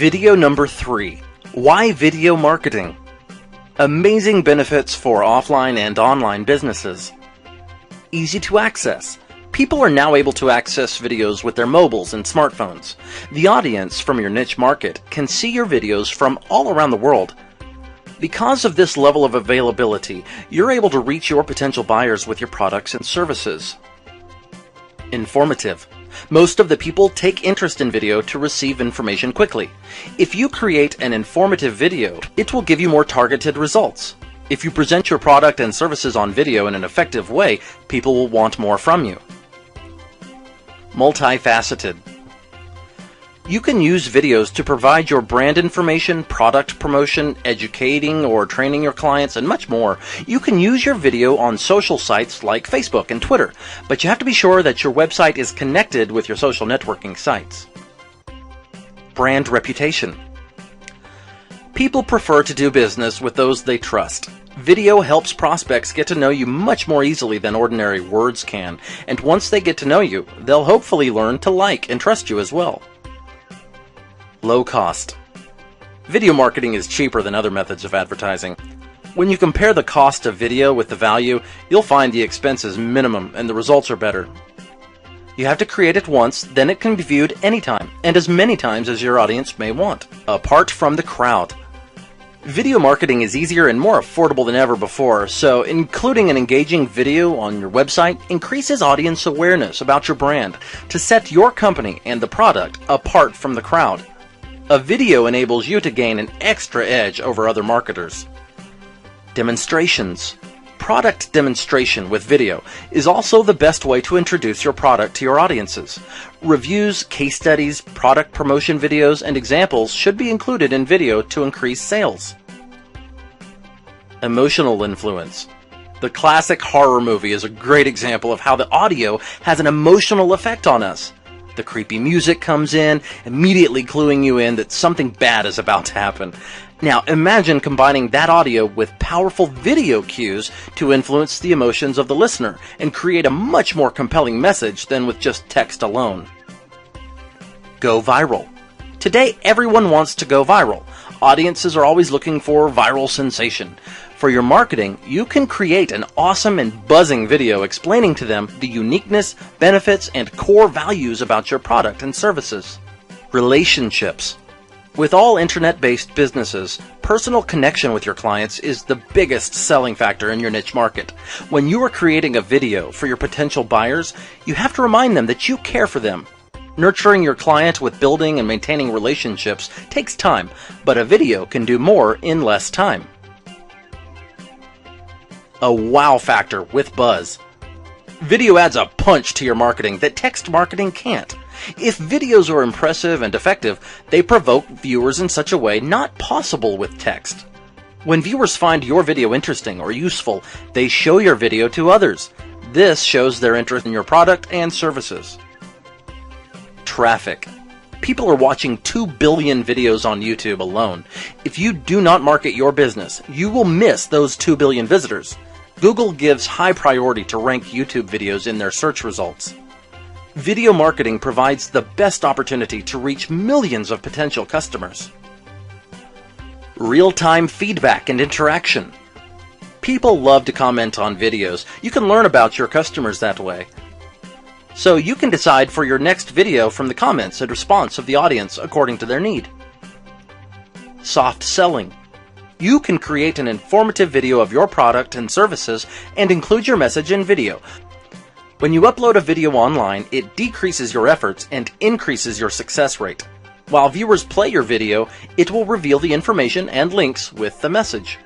Video number 3. Why video marketing? Amazing benefits for offline and online businesses. Easy to access. People are now able to access videos with their mobiles and smartphones. The audience from your niche market can see your videos from all around the world. Because of this level of availability, you're able to reach your potential buyers with your products and services. Informative. Most of the people take interest in video to receive information quickly. If you create an informative video, it will give you more targeted results. If you present your product and services on video in an effective way, people will want more from you. Multifaceted. You can use videos to provide your brand information, product promotion, educating or training your clients, and much more. You can use your video on social sites like Facebook and Twitter, but you have to be sure that your website is connected with your social networking sites. Brand reputation. People prefer to do business with those they trust. Video helps prospects get to know you much more easily than ordinary words can, and once they get to know you, they'll hopefully learn to like and trust you as well. Low cost. Video marketing is cheaper than other methods of advertising. When you compare the cost of video with the value, you'll find the expense is minimum and the results are better. You have to create it once, then it can be viewed anytime, and as many times as your audience may want. Apart from the crowd. Video marketing is easier and more affordable than ever before, so including an engaging video on your website increases audience awareness about your brand to set your company and the product apart from the crowd. A video enables you to gain an extra edge over other marketers. Demonstrations. Product demonstration with video is also the best way to introduce your product to your audiences. Reviews, case studies, product promotion videos, and examples should be included in video to increase sales. Emotional influence. The classic horror movie is a great example of how the audio has an emotional effect on us. The creepy music comes in, immediately cluing you in that something bad is about to happen. Now imagine combining that audio with powerful video cues to influence the emotions of the listener and create a much more compelling message than with just text alone. Go viral. Today everyone wants to go viral. Audiences are always looking for viral sensation. For your marketing, you can create an awesome and buzzing video explaining to them the uniqueness, benefits, and core values about your product and services. Relationships. With all internet-based businesses, personal connection with your clients is the biggest selling factor in your niche market. When you are creating a video for your potential buyers, you have to remind them that you care for them. Nurturing your client with building and maintaining relationships takes time, but a video can do more in less time. A wow factor with buzz. Video adds a punch to your marketing that text marketing can't. If videos are impressive and effective, they provoke viewers in such a way not possible with text. When viewers find your video interesting or useful, they show your video to others. This shows their interest in your product and services. Traffic. People are watching 2 billion videos on YouTube alone. If you do not market your business, you will miss those 2 billion visitors. Google gives high priority to rank YouTube videos in their search results. Video marketing provides the best opportunity to reach millions of potential customers. Real-time feedback and interaction. People love to comment on videos. You can learn about your customers that way. So you can decide for your next video from the comments and response of the audience according to their need. Soft selling. You can create an informative video of your product and services and include your message in video. When you upload a video online, it decreases your efforts and increases your success rate. While viewers play your video, it will reveal the information and links with the message.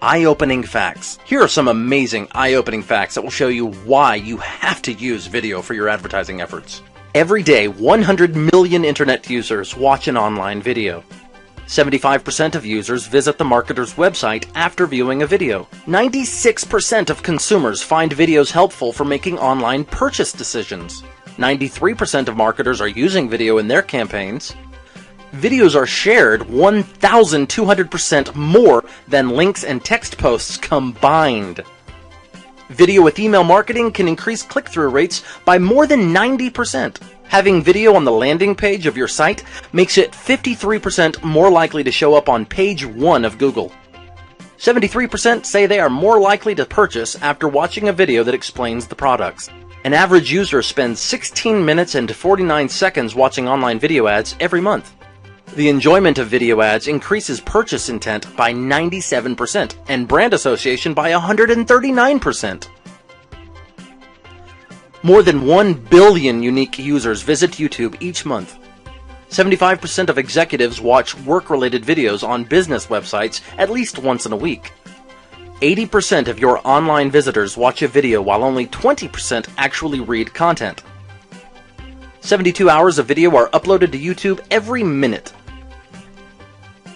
Eye-opening facts. Here are some amazing eye-opening facts that will show you why you have to use video for your advertising efforts. Every day, 100 million internet users watch an online video. 75% of users visit the marketer's website after viewing a video. 96% of consumers find videos helpful for making online purchase decisions. 93% of marketers are using video in their campaigns. Videos are shared 1,200% more than links and text posts combined. Video with email marketing can increase click-through rates by more than 90%. Having video on the landing page of your site makes it 53% more likely to show up on page 1 of Google. 73% say they are more likely to purchase after watching a video that explains the products. An average user spends 16 minutes and 49 seconds watching online video ads every month. The enjoyment of video ads increases purchase intent by 97% and brand association by 139%. More than 1 billion unique users visit YouTube each month. 75% of executives watch work-related videos on business websites at least once in a week. 80% of your online visitors watch a video while only 20% actually read content. 72 hours of video are uploaded to YouTube every minute.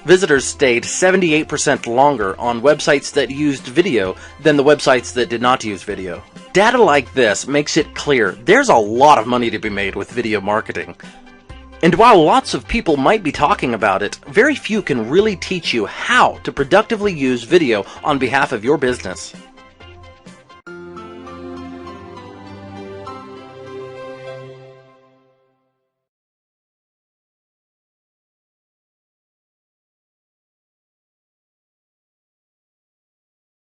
Visitors stayed 78% longer on websites that used video than the websites that did not use video. Data like this makes it clear there's a lot of money to be made with video marketing. And while lots of people might be talking about it, very few can really teach you how to productively use video on behalf of your business.